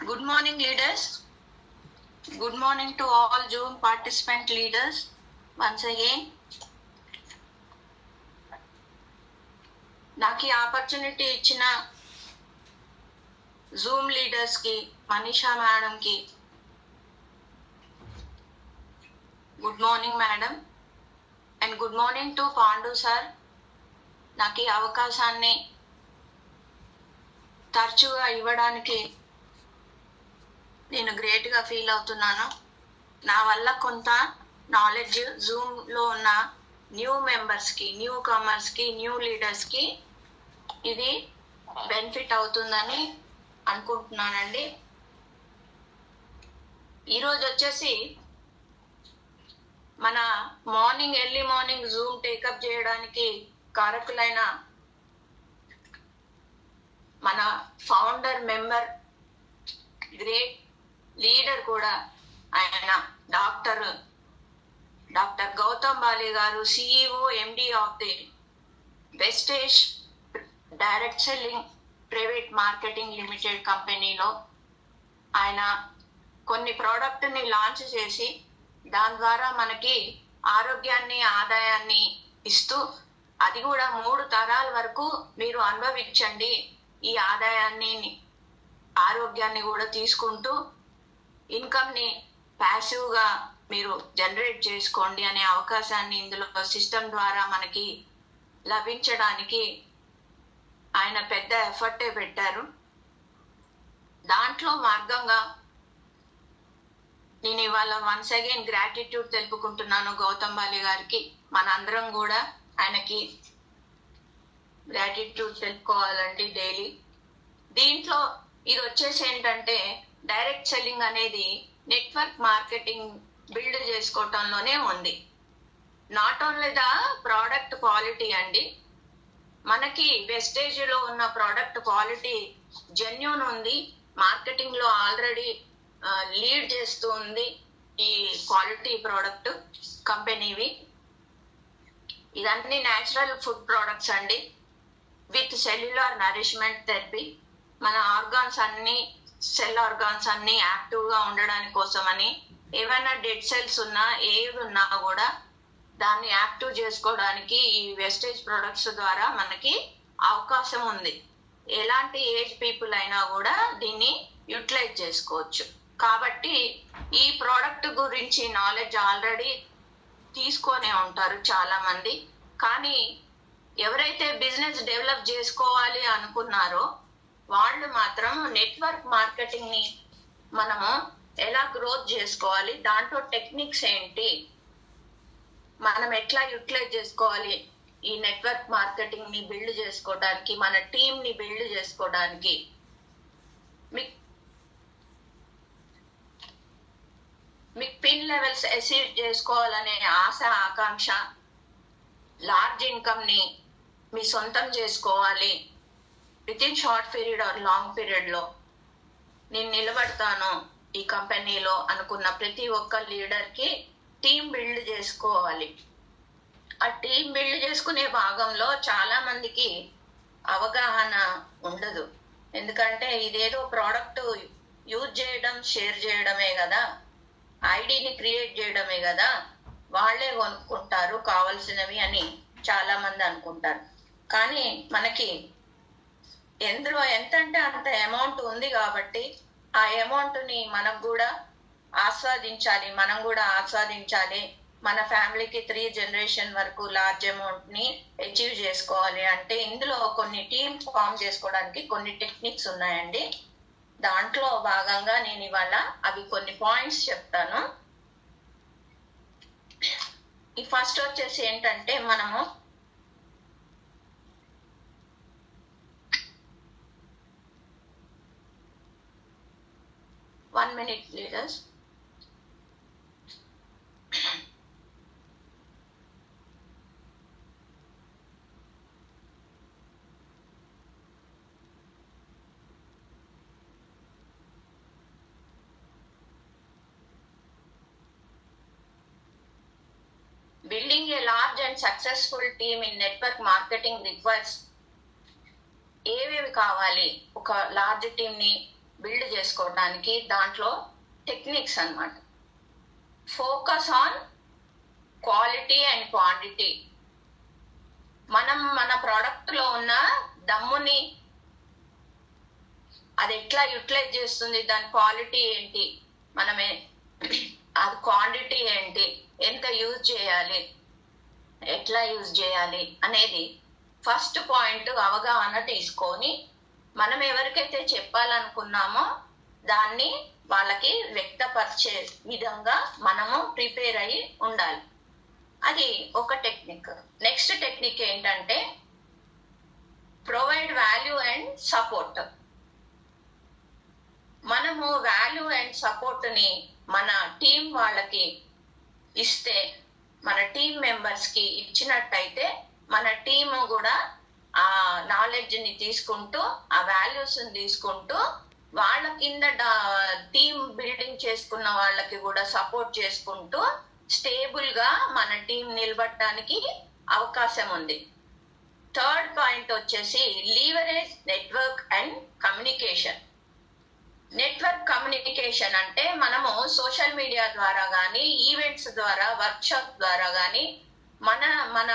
Good morning, leaders. Good morning to all Zoom participant leaders. Once again, నాకు ఈ opportunity ఇచ్చిన Zoom leaders కి, Manisha madam కి good morning madam, and good morning to Pandu sir. నాకు ఈ అవకాశాన్ని తరచుగా ఇవ్వడానికి నేను గ్రేట్గా ఫీల్ అవుతున్నాను. నా వల్ల కొంత నాలెడ్జ్ జూమ్లో ఉన్న న్యూ మెంబర్స్కి, న్యూ కమర్స్కి, న్యూ లీడర్స్కి ఇది బెనిఫిట్ అవుతుందని అనుకుంటున్నానండి. ఈరోజు వచ్చేసి మన ఎర్లీ మార్నింగ్ జూమ్ టేకప్ చేయడానికి కారకులైన మన ఫౌండర్ మెంబర్, గ్రేట్ లీడర్ కూడా ఆయన డాక్టర్ గౌతమ్ బాలి గారు, CEO MD of the Vestige direct selling private marketing limited కంపెనీలో ఆయన కొన్ని ప్రోడక్ట్ని లాంచ్ చేసి దాని ద్వారా మనకి ఆరోగ్యాన్ని, ఆదాయాన్ని ఇస్తూ, అది కూడా 3 తరాల వరకు మీరు అనుభవించండి, ఈ ఆదాయాన్ని, ఆరోగ్యాన్ని కూడా తీసుకుంటూ ఇన్కమ్ని ప్యాసివ్గా మీరు జనరేట్ చేసుకోండి అనే అవకాశాన్ని ఇందులో సిస్టమ్ ద్వారా మనకి లభించడానికి ఆయన పెద్ద ఎఫర్టే పెట్టారు. దాంట్లో మార్గంగా నేను ఇవాళ వన్స్ అగైన్ గ్రాటిట్యూడ్ తెలుపుకుంటున్నాను గౌతమ్ బాలి గారికి. మనందరం కూడా ఆయనకి గ్రాటిట్యూడ్ తెలుపుకోవాలండి డైలీ. దీంట్లో ఇది వచ్చేసి ఏంటంటే, డైరెక్ట్ సెల్లింగ్ అనేది నెట్వర్క్ మార్కెటింగ్ బిల్డ్ చేసుకోవటంలోనే ఉంది. Not only the product quality అండి, మనకి వెస్టేజ్లో ఉన్న ప్రోడక్ట్ క్వాలిటీ జెన్యూన్ ఉంది, మార్కెటింగ్ లో ఆల్రెడీ లీడ్ చేస్తూ ఉంది ఈ క్వాలిటీ ప్రోడక్ట్ కంపెనీవి. ఇదన్నీ న్యాచురల్ ఫుడ్ ప్రోడక్ట్స్ అండి, విత్ సెల్యులార్ నరిష్మెంట్ థెరపీ. మన ఆర్గాన్స్ అన్ని, సెల్ ఆర్గాన్స్ అన్ని యాక్టివ్గా ఉండడానికి కోసమని, ఏమైనా డెడ్ సెల్స్ ఉన్నా, ఏది ఉన్నా కూడా దాన్ని యాక్టివ్ చేసుకోవడానికి ఈ వెస్టేజ్ ప్రొడక్ట్స్ ద్వారా మనకి అవకాశం ఉంది. ఎలాంటి ఏజ్ పీపుల్ అయినా కూడా దీన్ని యూటిలైజ్ చేసుకోవచ్చు. కాబట్టి ఈ ప్రోడక్ట్ గురించి నాలెడ్జ్ ఆల్రెడీ తీసుకొనే ఉంటారు చాలా మంది. కానీ ఎవరైతే బిజినెస్ డెవలప్ చేసుకోవాలి అనుకున్నారో వాళ్ళు మాత్రం నెట్వర్క్ మార్కెటింగ్ ని మనము ఎలా గ్రోత్ చేసుకోవాలి, దాంట్లో టెక్నిక్స్ ఏంటి, మనం ఎట్లా యూటిలైజ్ చేసుకోవాలి, ఈ నెట్వర్క్ మార్కెటింగ్ ని బిల్డ్ చేసుకోవడానికి, మన టీమ్ ని బిల్డ్ చేసుకోవడానికి, మీకు పిన్ లెవెల్స్ అచీవ్ చేసుకోవాలనే ఆశ, ఆకాంక్ష, లార్జ్ ఇన్కమ్ ని మీ సొంతం చేసుకోవాలి, with in short period are long period లో నేను నిలబడతాను ఈ కంపెనీలో అనుకున్న ప్రతి ఒక్క లీడర్ కి టీం బిల్డ్ చేసుకోవాలి. ఆ టీం బిల్డ్ చేసుకునే భాగంలో చాలా మందికి అవగాహన ఉండదు. ఎందుకంటే ఇదేదో ప్రోడక్ట్ యూజ్ చేయడం, షేర్ చేయడమే కదా, ఐడిని క్రియేట్ చేయడమే కదా, వాళ్ళే కొనుక్కుంటారు కావాల్సినవి అని చాలా మంది అనుకుంటారు. కానీ మనకి ఎందులో ఎంత అంటే అంత అమౌంట్ ఉంది కాబట్టి ఆ అమౌంట్ ని మనం కూడా ఆస్వాదించాలి. మన ఫ్యామిలీకి 3 జనరేషన్ వరకు లార్జ్ అమౌంట్ ని అచీవ్ చేసుకోవాలి అంటే ఇందులో కొన్ని టీమ్ ఫామ్ చేసుకోవడానికి కొన్ని టెక్నిక్స్ ఉన్నాయండి. దాంట్లో భాగంగా నేను ఇవాళ అవి కొన్ని పాయింట్స్ చెప్తాను. ఈ ఫస్ట్ వచ్చేసి ఏంటంటే, మనము one minute leaders. Building a large and successful team in network marketing requires ఏవేవి కావాలి, ఒక లార్జ్ టీమ్ ని బిల్డ్ చేసుకోవడానికి దాంట్లో టెక్నిక్స్ అన్నమాట. Focus on quality and quantity. మనం మన ప్రోడక్ట్ లో ఉన్న దమ్ముని అది ఎట్లా యూటిలైజ్ చేస్తుంది, దాని క్వాలిటీ ఏంటి, మనమే అది క్వాంటిటీ ఏంటి, ఎంత యూజ్ చేయాలి, ఎట్లా యూజ్ చేయాలి అనేది ఫస్ట్ పాయింట్ అవగాహన తీసుకొని మనం ఎవరికైతే చెప్పాలనుకున్నామో దాన్ని వాళ్ళకి వ్యక్తపరిచే విధంగా మనము ప్రిపేర్ అయ్యి ఉండాలి. అది ఒక టెక్నిక్. నెక్స్ట్ టెక్నిక్ ఏంటంటే ప్రొవైడ్ వాల్యూ అండ్ సపోర్ట్. మనము వాల్యూ అండ్ సపోర్ట్ ని మన టీం వాళ్ళకి ఇస్తే, మన టీం మెంబర్స్ కి ఇచ్చినట్టయితే మన టీము కూడా ఆ నాలెడ్జ్ ని తీసుకుంటూ, ఆ వాల్యూస్ ని తీసుకుంటూ వాళ్ళ కింద టీం బిల్డింగ్ చేసుకున్న వాళ్ళకి కూడా సపోర్ట్ చేసుకుంటూ స్టేబుల్ గా మన టీం నిలబడటానికి అవకాశం ఉంది. థర్డ్ పాయింట్ వచ్చేసి leverage network and communication. Network communication అంటే మనము సోషల్ మీడియా ద్వారా కానీ, ఈవెంట్స్ ద్వారా, వర్క్ షాప్ ద్వారా కానీ మన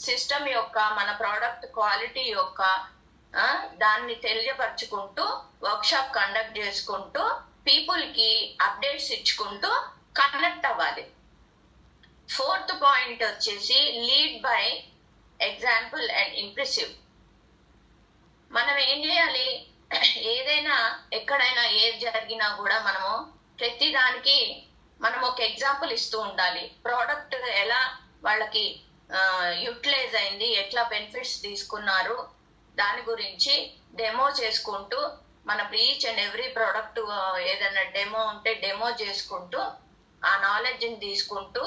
సిస్టమ్ యొక్క, మన ప్రోడక్ట్ క్వాలిటీ యొక్క దాన్ని తెలియపరచుకుంటూ వర్క్ షాప్ కండక్ట్ చేసుకుంటూ పీపుల్ కి అప్డేట్స్ ఇచ్చుకుంటూ కనెక్ట్ అవ్వాలి. ఫోర్త్ పాయింట్ వచ్చేసి lead by example and impressive. మనం ఏం చేయాలి, ఏదైనా ఎక్కడైనా ఏది జరిగినా కూడా మనము ప్రతి దానికి మనం ఒక ఎగ్జాంపుల్ ఇస్తూ ఉండాలి. ప్రోడక్ట్ ఎలా వాళ్ళకి యూటిలైజ్ అయింది, ఎట్లా బెనిఫిట్స్ తీసుకున్నారు, దాని గురించి డెమో చేసుకుంటూ, మన ఈచ్ అండ్ ఎవ్రీ ప్రోడక్ట్ ఏదైనా డెమో ఉంటే డెమో చేసుకుంటూ ఆ నాలెడ్జ్ ని తీసుకుంటూ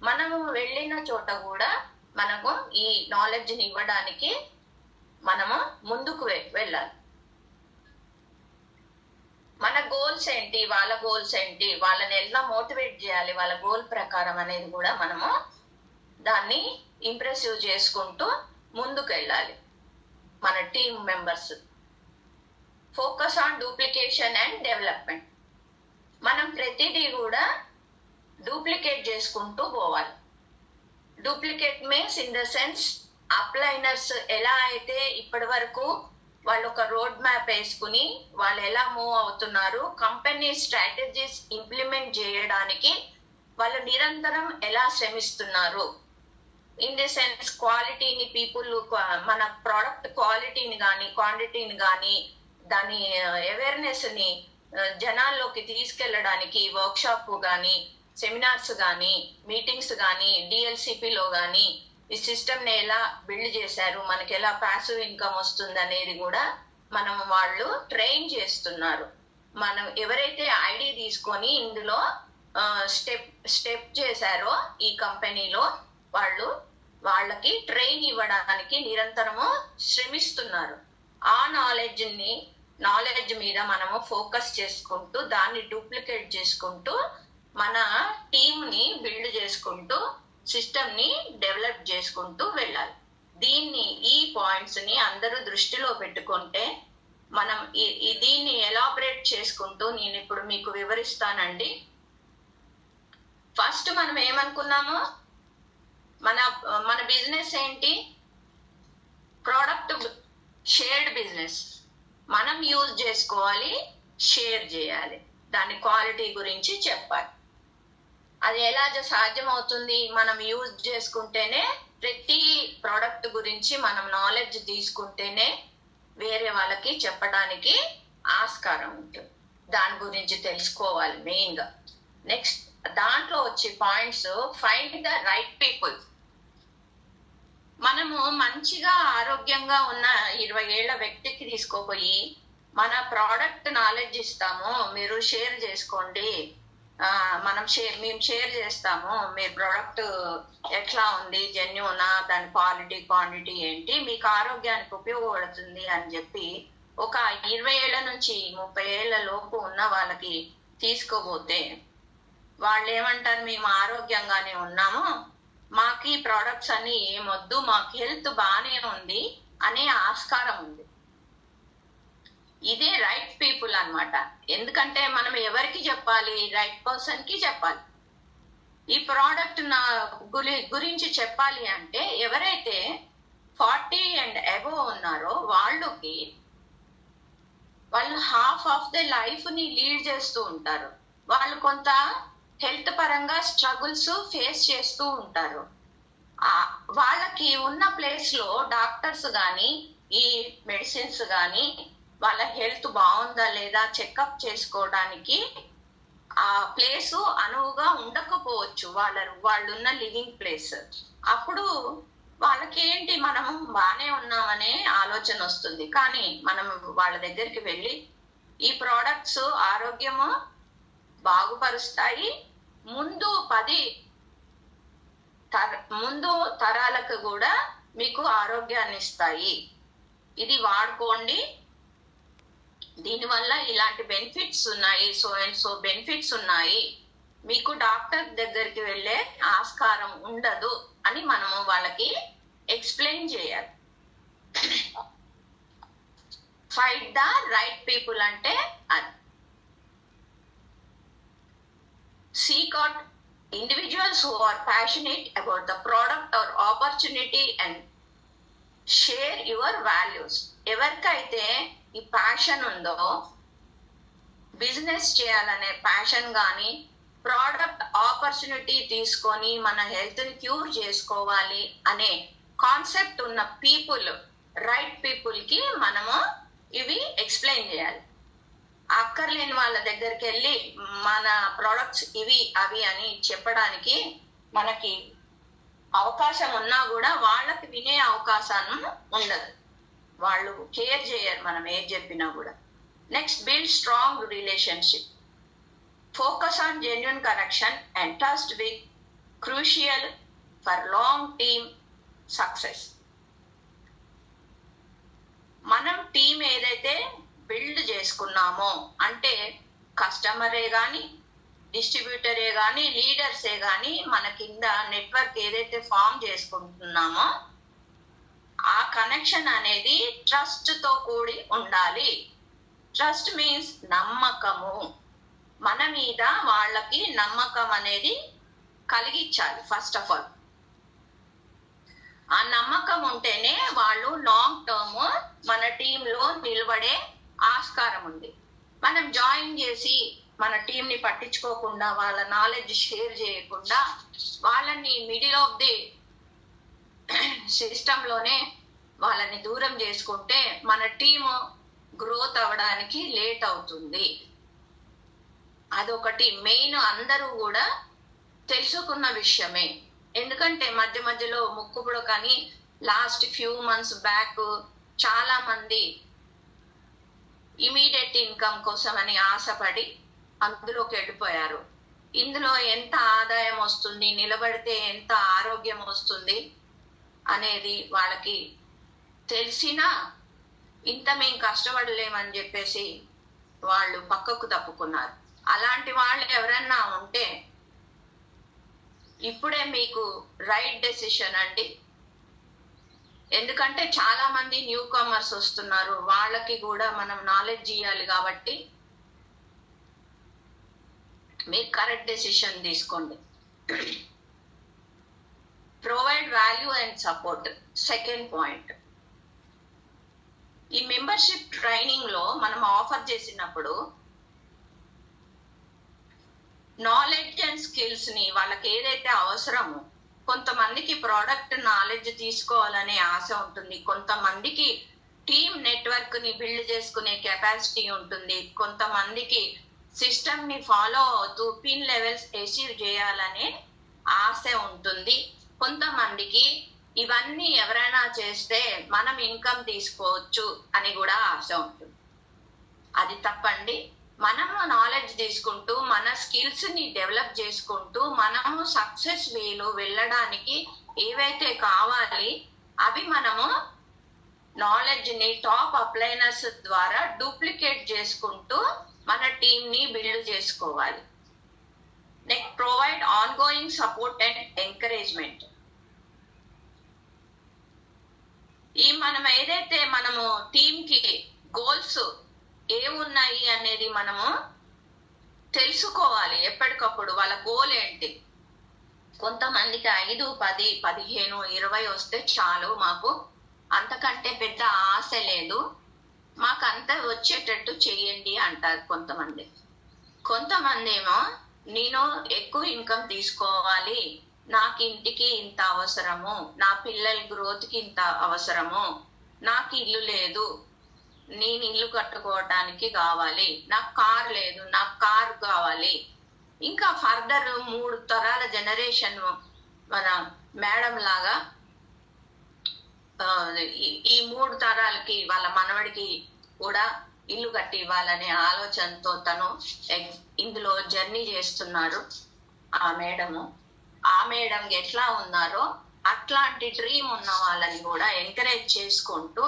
మనము వెళ్ళిన చోట కూడా మనము ఈ నాలెడ్జ్ ని ఇవ్వడానికి మనము ముందుకు వెళ్ళాలి. మన గోల్స్ ఏంటి, వాళ్ళ గోల్స్ ఏంటి, వాళ్ళని ఎలా మోటివేట్ చేయాలి వాళ్ళ గోల్ ప్రకారం అనేది కూడా మనము దాన్ని ఇంప్రెసివ్ చేసుకుంటూ ముందుకు వెళ్ళాలి మన team members. Focus on duplication and development. మనం ప్రతిదీ కూడా డూప్లికేట్ చేసుకుంటూ పోవాలి. Duplicate means in the sense upliners ఎలా అయితే ఇప్పటి వరకు వాళ్ళు ఒక రోడ్ మ్యాప్ వేసుకుని వాళ్ళు ఎలా మూవ్ అవుతున్నారు, కంపెనీ స్ట్రాటజీస్ ఇంప్లిమెంట్ చేయడానికి వాళ్ళు నిరంతరం ఎలా శ్రమిస్తున్నారు, ఇన్ ది సెన్స్ క్వాలిటీని పీపుల్, మన ప్రోడక్ట్ క్వాలిటీని కానీ క్వాంటిటీని కానీ దాని అవేర్నెస్ ని జనాల్లోకి తీసుకెళ్ళడానికి వర్క్ షాప్ కానీ, సెమినార్స్ కానీ, మీటింగ్స్ కానీ, డిఎల్సిపిలో కానీ ఈ సిస్టమ్ ని ఎలా బిల్డ్ చేశారు, మనకి ఎలా ప్యాసివ్ ఇన్కమ్ వస్తుంది అనేది కూడా మనం వాళ్ళు ట్రైన్ చేస్తున్నారు. మనం ఎవరైతే ఐడి తీసుకొని ఇందులో స్టెప్ చేశారో ఈ కంపెనీలో వాళ్ళకి ట్రైన్ ఇవ్వడానికి నిరంతరము శ్రమిస్తున్నారు. ఆ నాలెడ్జ్ మీద మనము ఫోకస్ చేసుకుంటూ దాన్ని డూప్లికేట్ చేసుకుంటూ మన టీమ్ ని బిల్డ్ చేసుకుంటూ సిస్టమ్ ని డెవలప్ చేసుకుంటూ వెళ్ళాలి. ఈ పాయింట్స్ ని అందరూ దృష్టిలో పెట్టుకుంటే మనం దీన్ని ఎలాబరేట్ చేసుకుంటూ నేను ఇప్పుడు మీకు వివరిస్తానండి. ఫస్ట్ మనం ఏమనుకున్నాము, మన బిజినెస్ ఏంటి, ప్రోడక్ట్ షేర్డ్ బిజినెస్. మనం యూజ్ చేసుకోవాలి, షేర్ చేయాలి, దాని క్వాలిటీ గురించి చెప్పాలి. అది ఎలా సాధ్యం అవుతుంది, మనం యూజ్ చేసుకుంటేనే, ప్రతి ప్రోడక్ట్ గురించి మనం నాలెడ్జ్ తీసుకుంటేనే వేరే వాళ్ళకి చెప్పడానికి ఆస్కారం ఉంటుంది. దాని గురించి తెలుసుకోవాలి మెయిన్ గా. నెక్స్ట్ దాంట్లో వచ్చే points, find the right people. మనము మంచిగా ఆరోగ్యంగా ఉన్న 20 ఏళ్ల వ్యక్తికి తీసుకోపోయి మన ప్రోడక్ట్ నాలెడ్జ్ ఇస్తాము, మీరు షేర్ చేసుకోండి, మేము షేర్ చేస్తాము, మీ ప్రోడక్ట్ ఎట్లా ఉంది, జెన్యూనా, దాని క్వాలిటీ క్వాంటిటీ ఏంటి, మీకు ఆరోగ్యానికి ఉపయోగపడుతుంది అని చెప్పి ఒక 20 ఏళ్ల నుంచి 30 ఏళ్ల లోపు ఉన్న వాళ్ళకి తీసుకోబోతే వాళ్ళు ఏమంటారు, మేము ఆరోగ్యంగానే ఉన్నాము, మాకు ఈ ప్రోడక్ట్స్ అన్ని ఏమొద్దు, మాకు హెల్త్ బాగానే ఉంది అనే ఆస్కారం ఉంది. ఇదే రైట్ పీపుల్ అన్నమాట. ఎందుకంటే మనం ఎవరికి చెప్పాలి? రైట్ పర్సన్ కి చెప్పాలి. ఈ ప్రోడక్ట్ నా గురించి చెప్పాలి అంటే ఎవరైతే 40 and above ఉన్నారో వాళ్ళు హాఫ్ ఆఫ్ ద లైఫ్ ని లీడ్ చేస్తూ ఉంటారు. వాళ్ళు కొంత హెల్త్ పరంగా స్ట్రగుల్స్ ఫేస్ చేస్తూ ఉంటారు. వాళ్ళకి ఉన్న ప్లేస్ లో డాక్టర్స్ కానీ ఈ మెడిసిన్స్ కానీ వాళ్ళ హెల్త్ బాగుందా లేదా చెకప్ చేసుకోవడానికి ఆ ప్లేస్ అనువుగా ఉండకపోవచ్చు, వాళ్ళున్న లివింగ్ ప్లేస్. అప్పుడు వాళ్ళకి ఏంటి, మనం బాగానే ఉన్నామనే ఆలోచన వస్తుంది. కానీ మనం వాళ్ళ దగ్గరికి వెళ్ళి ఈ ప్రోడక్ట్స్ ఆరోగ్యము బాగుపరుస్తాయి, ముందు తరాలకు కూడా మీకు ఆరోగ్యాన్ని ఇస్తాయి, ఇది వాడుకోండి, దీనివల్ల ఇలాంటి బెనిఫిట్స్ ఉన్నాయి, సో అండ్ సో బెనిఫిట్స్ ఉన్నాయి, మీకు డాక్టర్ దగ్గరికి వెళ్ళే ఆస్కారం ఉండదు అని మనము వాళ్ళకి ఎక్స్ప్లెయిన్ చేయాలి. ఫైట్ ద రైట్ పీపుల్ అంటే అది. Seek out individuals who are passionate about the product or opportunity and share your values. ఎవరికైతే ఈ ప్యాషన్ ఉందో, బిజినెస్ చేయాలనే ప్యాషన్ కానీ ప్రోడక్ట్ ఆపర్చునిటీ తీసుకొని మన హెల్త్ ని క్యూర్ చేసుకోవాలి అనే కాన్సెప్ట్ ఉన్న పీపుల్, రైట్ పీపుల్ కి మనము ఇవి ఎక్స్ప్లెయిన్ చేయాలి. అక్కర్లేని వాళ్ళ దగ్గరికి వెళ్ళి మన ప్రోడక్ట్స్ ఇవి అవి అని చెప్పడానికి మనకి అవకాశం ఉన్నా కూడా వాళ్ళకి వినే అవకాశాన్ని ఉండదు, వాళ్ళు కేర్ చేయరు మనం ఏం చెప్పినా కూడా. Next, build strong relationship. Focus on genuine connection and trust with crucial for long team success. మనం టీం ఏదైతే బిల్డ్ చేసుకున్నామో, అంటే కస్టమరే కానీ డిస్ట్రిబ్యూటరే కానీ లీడర్సే కానీ మన కింద నెట్వర్క్ ఏదైతే ఫామ్ చేసుకుంటున్నామో ఆ కనెక్షన్ అనేది ట్రస్ట్ తో కూడి ఉండాలి. ట్రస్ట్ మీన్స్ నమ్మకము. మన మీద వాళ్ళకి నమ్మకం అనేది కలిగించాలి ఫస్ట్ ఆఫ్ ఆల్. ఆ నమ్మకం ఉంటేనే వాళ్ళు లాంగ్ టర్మ్ మన టీంలో నిలబడే ఆస్కారం ఉంది. మనం జాయిన్ చేసి మన టీం ని పట్టించుకోకుండా, వాళ్ళ నాలెడ్జ్ షేర్ చేయకుండా, వాళ్ళని మిడిల్ ఆఫ్ ది సిస్టమ్ లోనే వాళ్ళని దూరం చేసుకుంటే మన టీము గ్రోత్ అవ్వడానికి లేట్ అవుతుంది. అదొకటి మెయిన్, అందరూ కూడా తెలుసుకున్న విషయమే. ఎందుకంటే మధ్య మధ్యలో ముక్కుపుడు కానీ లాస్ట్ ఫ్యూ మంత్స్ బ్యాక్ చాలా మంది ఇమీడియట్ ఇన్కమ్ కోసం అని ఆశపడి అందులోకి వెళ్ళిపోయారు. ఇందులో ఎంత ఆదాయం వస్తుంది, నిలబడితే ఎంత ఆరోగ్యం వస్తుంది అనేది వాళ్ళకి తెలిసినా ఇంత మేము కష్టపడలేమని చెప్పేసి వాళ్ళు పక్కకు తప్పుకున్నారు. అలాంటి వాళ్ళు ఎవరన్నా ఉంటే ఇప్పుడే మీకు రైట్ డెసిషన్ అండి. ఎందుకంటే చాలా మంది న్యూ కమర్స్ వస్తున్నారు, వాళ్ళకి కూడా మనం నాలెడ్జ్ ఇవ్వాలి. కాబట్టి మీరు కరెక్ట్ డెసిషన్ తీసుకోండి. Provide value and support. Second point, ఈ మెంబర్షిప్ ట్రైనింగ్ లో మనం ఆఫర్ చేసినప్పుడు నాలెడ్జ్ అండ్ స్కిల్స్ ని వాళ్ళకి ఏదైతే అవసరమో, కొంతమందికి ప్రోడక్ట్ నాలెడ్జ్ తీసుకోవాలనే ఆశ ఉంటుంది, కొంతమందికి టీమ్ నెట్వర్క్ ని బిల్డ్ చేసుకునే కెపాసిటీ ఉంటుంది, కొంతమందికి సిస్టమ్ ని ఫాలో అవుతూ పిన్ లెవెల్స్ అచీవ్ చేయాలనే ఆశ ఉంటుంది, కొంతమందికి ఇవన్నీ ఎవరైనా చేస్తే మనం ఇన్కమ్ తీసుకోవచ్చు అని కూడా ఆశ ఉంటుంది. అది తప్పండి. మనము నాలెడ్జ్ తీసుకుంటూ మన స్కిల్స్ ని డెవలప్ చేసుకుంటూ మనము సక్సెస్ వేలో వెళ్ళడానికి ఏవైతే కావాలి అవి మనము నాలెడ్జ్ ని టాప్ అప్లైనర్స్ ద్వారా డూప్లికేట్ చేసుకుంటూ మన టీమ్ ని బిల్డ్ చేసుకోవాలి. Next, provide on going support and encouragement. మనం ఏదైతే మనము టీమ్ కి గోల్స్ ఏమున్నాయి ఉన్నాయి అనేది మనము తెలుసుకోవాలి ఎప్పటికప్పుడు. వాళ్ళ గోల్ ఏంటి? కొంతమందికి 5, 10, 15, 20 వస్తే చాలు, మాకు అంతకంటే పెద్ద ఆశ లేదు, మాకు అంత వచ్చేటట్టు చెయ్యండి అంటారు కొంతమంది. కొంతమంది ఏమో నేను ఎక్కువ ఇన్కమ్ తీసుకోవాలి, నాకు ఇంటికి ఇంత అవసరము, నా పిల్లల గ్రోత్కి ఇంత అవసరము, నాకు ఇల్లు లేదు, నేను ఇల్లు కట్టుకోవటానికి కావాలి, నాకు కార్ లేదు, నాకు కార్ కావాలి. ఇంకా ఫర్దర్ 3 తరాల జనరేషన్ మన మేడం లాగా ఈ 3 తరాలకి వాళ్ళ మనవడికి కూడా ఇల్లు కట్టి ఇవ్వాలనే ఆలోచనతో తను ఇందులో జర్నీ చేస్తున్నారు. ఆ మేడం ఎట్లా ఉన్నారో అట్లాంటి డ్రీమ్ ఉన్న వాళ్ళని కూడా ఎంకరేజ్ చేసుకుంటూ,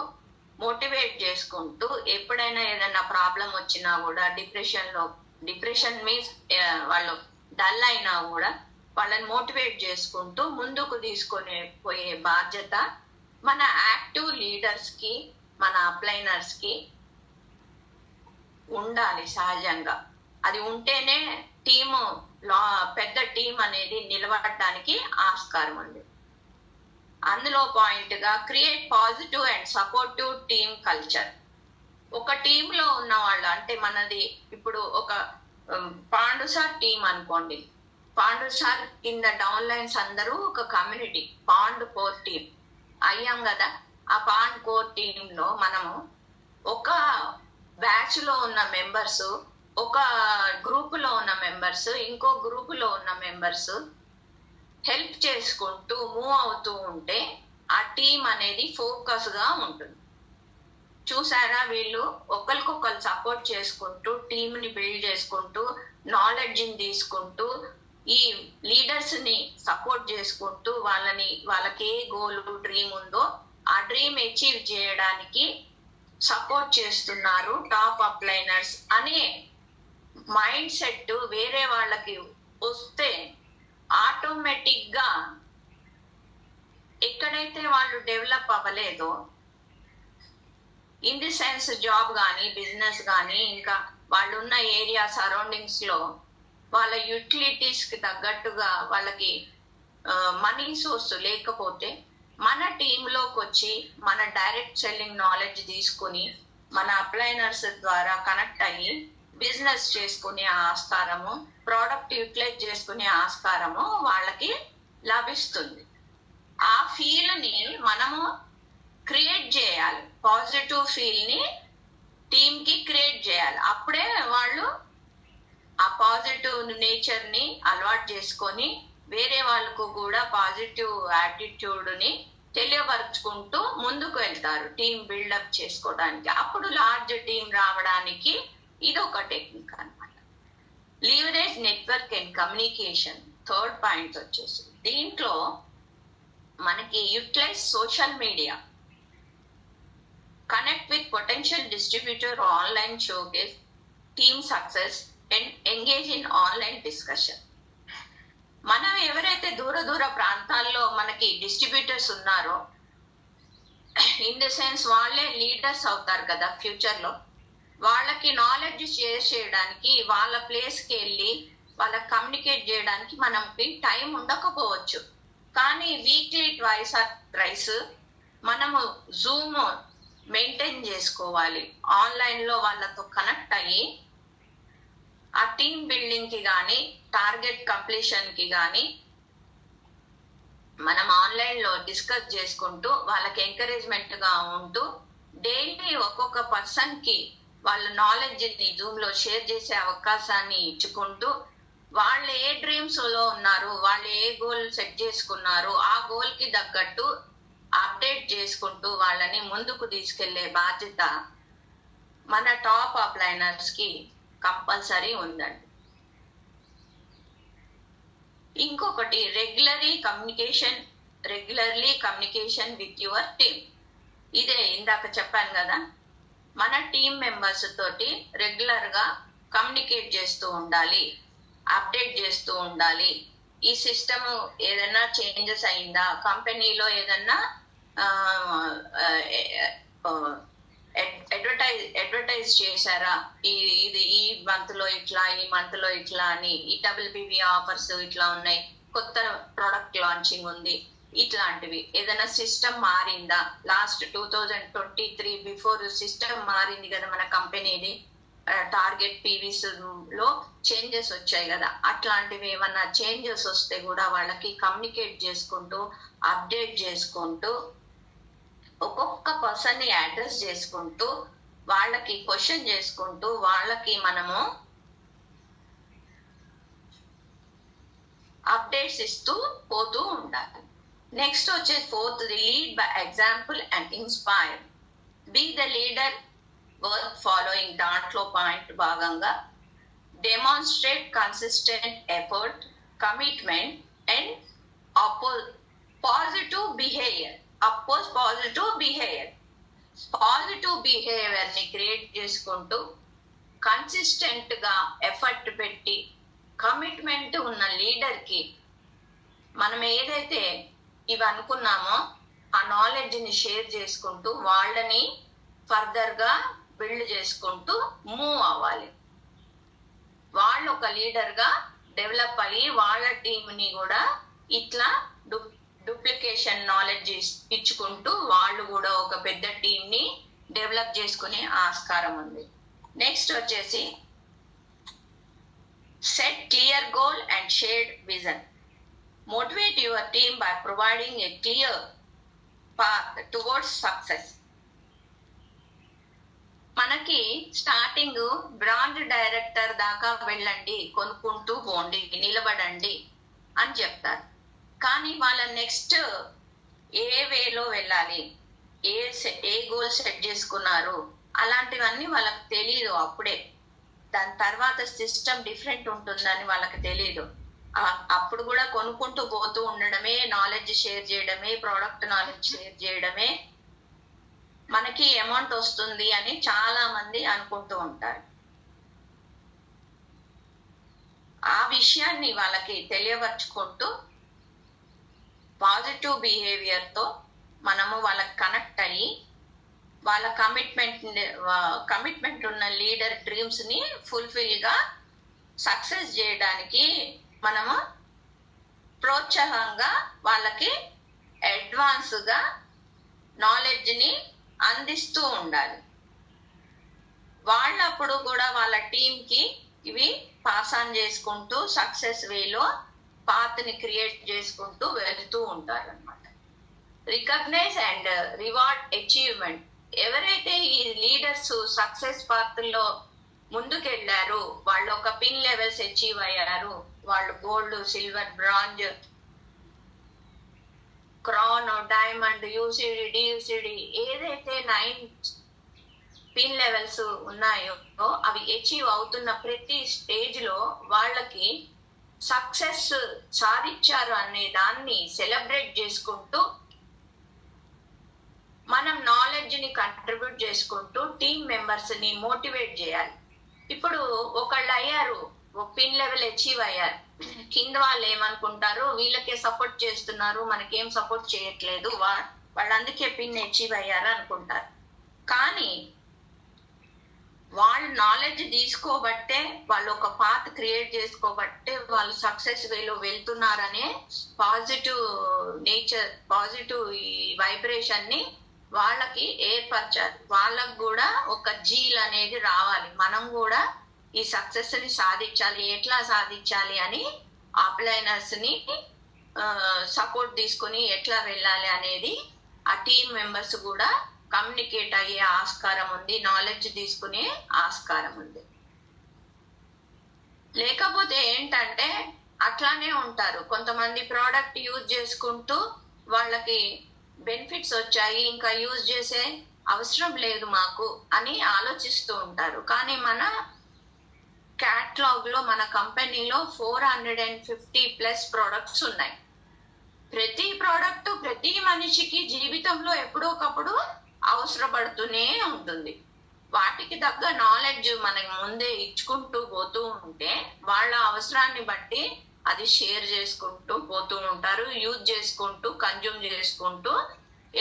మోటివేట్ చేసుకుంటూ, ఎప్పుడైనా ఏదైనా ప్రాబ్లం వచ్చినా కూడా డిప్రెషన్ మీన్స్ వాళ్ళు డల్ అయినా కూడా వాళ్ళని మోటివేట్ చేసుకుంటూ ముందుకు తీసుకొని పోయే బాధ్యత మన యాక్టివ్ లీడర్స్ కి, మన అప్లైనర్స్ కి ఉండాలి సహజంగా. అది ఉంటేనే పెద్ద టీం అనేది నిలబడడానికి ఆస్కారం ఉంది. అందులో పాయింట్ గా create positive and supportive team culture. ఒక టీమ్ లో ఉన్న వాళ్ళు, అంటే మనది ఇప్పుడు ఒక పాండు సార్ టీం అనుకోండి, పాండు సార్ కింద డౌన్ లైన్స్ అందరూ ఒక కమ్యూనిటీ, పాండు కోర్ టీం అయ్యాం కదా. ఆ పాండ్ కోర్ టీం లో మనము ఒక బ్యాచ్ లో ఉన్న మెంబర్స్, ఒక గ్రూప్ లో ఉన్న మెంబర్స్, ఇంకో గ్రూప్ లో ఉన్న మెంబర్స్ హెల్ప్ చేసుకుంటూ మూవ్ అవుతూ ఉంటే ఆ టీం అనేది ఫోకస్ గా ఉంటుంది. చూసారా, వీళ్ళు ఒకరికొకరు సపోర్ట్ చేసుకుంటూ, టీంని బిల్డ్ చేసుకుంటూ, నాలెడ్జ్ ని తీసుకుంటూ, ఈ లీడర్స్ ని సపోర్ట్ చేసుకుంటూ, వాళ్ళకి ఏ గోల్ డ్రీమ్ ఉందో ఆ డ్రీమ్ అచీవ్ చేయడానికి సపోర్ట్ చేస్తున్నారు టాప్ అప్లైనర్స్ అనే మైండ్ సెట్ వేరే వాళ్ళకి వస్తే ఆటోమేటిక్ గా ఎక్కడైతే వాళ్ళు డెవలప్ అవ్వలేదో, ఇన్ ది సెన్స్ జాబ్ కానీ బిజినెస్ కానీ ఇంకా వాళ్ళు ఉన్న ఏరియా సరౌండింగ్స్ లో వాళ్ళ యూటిలిటీస్ కి తగ్గట్టుగా వాళ్ళకి మనీ సోర్స్ లేకపోతే మన టీంలోకి వచ్చి మన డైరెక్ట్ సెల్లింగ్ నాలెడ్జ్ తీసుకుని మన అప్లైనర్స్ ద్వారా కనెక్ట్ అయ్యి బిజినెస్ చేసుకునే ఆస్కారము, ప్రోడక్ట్ యూటిలైజ్ చేసుకునే ఆస్కారము వాళ్ళకి లభిస్తుంది. ఆ ఫీల్ ని మనము క్రియేట్ చేయాలి, పాజిటివ్ ఫీల్ ని టీమ్ కి క్రియేట్ చేయాలి. అప్పుడే వాళ్ళు ఆ పాజిటివ్ నేచర్ ని అలవాటు చేసుకొని వేరే వాళ్ళకు కూడా పాజిటివ్ యాటిట్యూడ్ ని తెలియపరుచుకుంటూ ముందుకు వెళ్తారు టీం బిల్డప్ చేసుకోవడానికి. అప్పుడు లార్జ్ టీం రావడానికి ఇది ఒక టెక్నిక్ అన్నమాట. Leverage network and communication third point వచ్చేసి, దీంట్లో మనకి utilise social media, connect with potential distributor online showcase team success and engage in online discussion. మనం ఎవరైతే దూర ప్రాంతాల్లో మనకి డిస్ట్రిబ్యూటర్స్ ఉన్నారో, ఇన్ ద సెన్స్ వాళ్ళే లీడర్స్ అవుతారు కదా ఫ్యూచర్ లో, వాళ్ళకి నాలెడ్జ్ షేర్ చేయడానికి, వాళ్ళ ప్లేస్ కి వెళ్ళి వాళ్ళకి కమ్యూనికేట్ చేయడానికి మనకి టైం ఉండకపోవచ్చు. కానీ వీక్లీ ట్వైస్ ఆర్ థ్రైస్ మనము జూమ్ మెయింటైన్ చేసుకోవాలి, ఆన్లైన్ లో వాళ్ళతో కనెక్ట్ అయ్యి ఆ టీమ్ బిల్డింగ్ కి కానీ టార్గెట్ కంప్లీషన్ కి కానీ మనం ఆన్లైన్ లో డిస్కస్ చేసుకుంటూ వాళ్ళకి ఎంకరేజ్మెంట్ గా ఉంటూ డైలీ ఒక్కొక్క పర్సన్ కి వాళ్ళ నాలెడ్జ్ ని జూమ్ లో షేర్ చేసే అవకాశాన్ని ఇచ్చుకుంటూ, వాళ్ళు ఏ డ్రీమ్స్ లో ఉన్నారు, వాళ్ళు ఏ గోల్ సెట్ చేసుకున్నారు, ఆ గోల్ కి తగ్గట్టు అప్డేట్ చేసుకుంటూ వాళ్ళని ముందుకు తీసుకెళ్లే బాధ్యత మన టాప్ అప్లైనర్స్ కి కంపల్సరీ ఉందండి. ఇంకొకటి regularly communication with your team. ఇదే ఇందాక చెప్పాను కదా, మన టీమ్ మెంబర్స్ తోటి రెగ్యులర్ గా కమ్యూనికేట్ చేస్తూ ఉండాలి, అప్డేట్ చేస్తూ ఉండాలి. ఈ సిస్టమ్ ఏదైనా చేంజెస్ అయిందా, కంపెనీలో ఏదన్నా అడ్వర్టైజ్ చేశారా, ఇది ఈ మంత్ లో ఇట్లా, ఈ మంత్ లో ఇట్లా అని, ఈ డబ్ల్యూబీబీ ఆఫర్స్ ఇట్లా ఉన్నాయి, కొత్త ప్రొడక్ట్ లాంచింగ్ ఉంది, ఇట్లాంటివి. ఏదైనా సిస్టమ్ మారిందా, లాస్ట్ 2023 బిఫోర్ సిస్టమ్ మారింది కదా మన కంపెనీది, టార్గెట్ పీవీస్ లో చేంజెస్ వచ్చాయి కదా, అట్లాంటివి ఏమన్నా చేంజెస్ వస్తే కూడా వాళ్ళకి కమ్యూనికేట్ చేసుకుంటూ, అప్డేట్ చేసుకుంటూ, ఒక్కొక్క పర్సన్ ని అడ్రస్ చేసుకుంటూ, వాళ్ళకి క్వశ్చన్ చేసుకుంటూ, వాళ్ళకి మనము అప్డేట్స్ ఇస్తూ పోతూ ఉండాలి. నెక్స్ట్ వచ్చేసి fourth, lead by example and inspire. Be the leader worth following. దాంట్లో పాయింట్ భాగంగా demonstrate consistent effort, commitment and positive behaviour. Positive behaviour ని క్రియేట్ చేసుకుంటూ, కన్సిస్టెంట్ గా ఎఫర్ట్ పెట్టి, కమిట్మెంట్ ఉన్న లీడర్ కి మనం ఏదైతే ఇవి అనుకున్నామో ఆ నాలెడ్జ్ ని షేర్ చేసుకుంటూ, వాళ్ళని ఫర్దర్ గా బిల్డ్ చేసుకుంటూ మూవ్ అవ్వాలి. వాళ్ళు ఒక లీడర్ గా డెవలప్ అయ్యి వాళ్ళ టీమ్ ని కూడా ఇట్లా డూప్లికేషన్ నాలెడ్జ్ ఇచ్చుకుంటూ వాళ్ళు కూడా ఒక పెద్ద టీం ని డెవలప్ చేసుకునే ఆస్కారం ఉంది. నెక్స్ట్ వచ్చేసి set clear goal and shared vision. Motivate your team by providing a clear path towards success. మనకి స్టార్టింగ్ బ్రాండ్ డైరెక్టర్ దాకా వెళ్ళండి, కొనుక్కుంటూ పోండి, నిలబడండి అని చెప్తారు. కానీ వాళ్ళ నెక్స్ట్ ఏ వేలో వెళ్ళాలి, ఏ గోల్ సెట్ చేసుకున్నారు, అలాంటివన్నీ వాళ్ళకి తెలియదు అప్పుడే. దాని తర్వాత సిస్టమ్ డిఫరెంట్ ఉంటుందని వాళ్ళకి తెలియదు. అప్పుడు కూడా కొనుక్కుంటూ పోతూ ఉండడమే, నాలెడ్జ్ షేర్ చేయడమే, ప్రోడక్ట్ నాలెడ్జ్ షేర్ చేయడమే మనకి అమౌంట్ వస్తుంది అని చాలా మంది అనుకుంటూ ఉంటారు. ఆ విషయాన్ని వాళ్ళకి తెలియపరుచుకుంటూ పాజిటివ్ బిహేవియర్ తో మనము వాళ్ళకి కనెక్ట్ అయ్యి, వాళ్ళ కమిట్మెంట్ ఉన్న లీడర్ డ్రీమ్స్ ని ఫుల్ఫిల్ గా సక్సెస్ చేయడానికి మనము ప్రోత్సాహంగా వాళ్ళకి అడ్వాన్స్ గా నాలెడ్జ్ ని అందిస్తూ ఉండాలి. వాళ్ళప్పుడు కూడా వాళ్ళ టీమ్ కి ఇవి పాస్ ఆన్ చేసుకుంటూ సక్సెస్ వేలో పాత్ ని క్రియేట్ చేసుకుంటూ వెళ్తూ ఉంటారు అన్నమాట. Recognise and reward achievement. ఎవరైతే ఈ లీడర్స్ సక్సెస్ పాత్ లో ముందుకెళ్లారు, వాళ్ళు ఒక పిన్ లెవెల్స్ అచీవ్ అయ్యారు, వాళ్ళు gold, silver, bronze, crown, diamond, UCD, DUCD ఏదైతే 9 పిన్ లెవెల్స్ ఉన్నాయో అవి అచీవ్ అవుతున్న ప్రతి స్టేజ్ లో వాళ్ళకి సక్సెస్ సాధించారు అనే దాన్ని సెలబ్రేట్ చేసుకుంటూ, మనం నాలెడ్జ్ ని కంట్రిబ్యూట్ చేసుకుంటూ టీమ్ మెంబర్స్ ని మోటివేట్ చేయాలి. ఇప్పుడు ఒకళ్ళు అయ్యారు, ఒక పిన్ లెవెల్ అచీవ్ అయ్యారు, కింద వాళ్ళు ఏమనుకుంటారు, వీళ్ళకే సపోర్ట్ చేస్తున్నారు, మనకేం సపోర్ట్ చేయట్లేదు, వాళ్ళు అందుకే పిన్ అచీవ్ అయ్యారు అనుకుంటారు. కానీ వాళ్ళు నాలెడ్జ్ తీసుకోబట్టే, వాళ్ళు ఒక పాత్ క్రియేట్ చేసుకోబట్టే వాళ్ళు సక్సెస్ వేలో వెళ్తున్నారనే పాజిటివ్ నేచర్, పాజిటివ్ ఈ వైబ్రేషన్ ని వాళ్ళకి ఏర్పరచాలి. వాళ్ళకు కూడా ఒక జీల్ అనేది రావాలి, మనం కూడా ఈ సక్సెస్ ని సాధించాలి, ఎట్లా సాధించాలి అని అప్లైనర్స్ ని సపోర్ట్ తీసుకొని ఎట్లా వెళ్ళాలి అనేది ఆ టీమ్ మెంబర్స్ కూడా కమ్యూనికేట్ అయ్యే ఆస్కారం ఉంది, నాలెడ్జ్ తీసుకునే ఆస్కారం ఉంది. లేకపోతే ఏంటంటే అట్లానే ఉంటారు కొంతమంది, ప్రోడక్ట్ యూజ్ చేసుకుంటూ వాళ్ళకి బెనిఫిట్స్ వచ్చాయి, ఇంకా యూజ్ చేసే అవసరం లేదు మాకు అని ఆలోచిస్తూ ఉంటారు. కానీ మన క్యాటలాగ్ లో, మన కంపెనీలో 450+ ప్రోడక్ట్స్ ఉన్నాయి. ప్రతి ప్రోడక్ట్ ప్రతి మనిషికి జీవితంలో ఎప్పుడో ఒకప్పుడు అవసరపడుతూనే ఉంటుంది. వాటికి తగ్గ నాలెడ్జ్ మనకి ముందే ఇచ్చుకుంటూ పోతూ ఉంటే వాళ్ళ అవసరాన్ని బట్టి అది షేర్ చేసుకుంటూ పోతూ ఉంటారు, యూజ్ చేసుకుంటూ, కన్జ్యూమ్ చేసుకుంటూ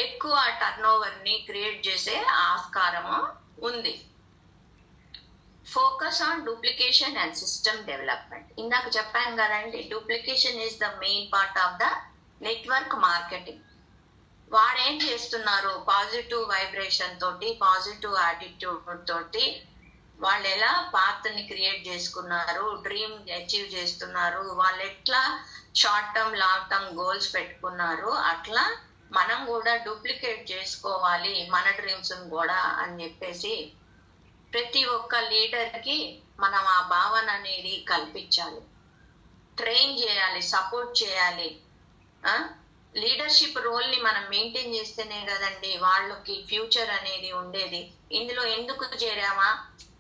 ఎక్కువ టర్నోవర్ ని క్రియేట్ చేసే ఆస్కారము ఉంది. Focus on duplication and system development. ఇందాక చెప్పాను కదండి, duplication is the main part of the network marketing. వాడేం చేస్తున్నారు, పాజిటివ్ వైబ్రేషన్ తోటి, పాజిటివ్ యాటిట్యూడ్ తోటి వాళ్ళు ఎలా పాత్ని క్రియేట్ చేసుకున్నారు, డ్రీమ్ అచీవ్ చేస్తున్నారు, వాళ్ళు ఎట్లా short term long term goals పెట్టుకున్నారు, అట్లా మనం కూడా డూప్లికేట్ చేసుకోవాలి మన డ్రీమ్స్ కూడా అని చెప్పేసి ప్రతి ఒక్క లీడర్ కి మనం ఆ భావన అనేది కల్పించాలి, ట్రైన్ చేయాలి, సపోర్ట్ చేయాలి. లీడర్షిప్ రోల్ ని మనం మెయింటైన్ చేస్తేనే కదండి వాళ్ళకి ఫ్యూచర్ అనేది ఉండేది. ఇందులో ఎందుకు చేరామా,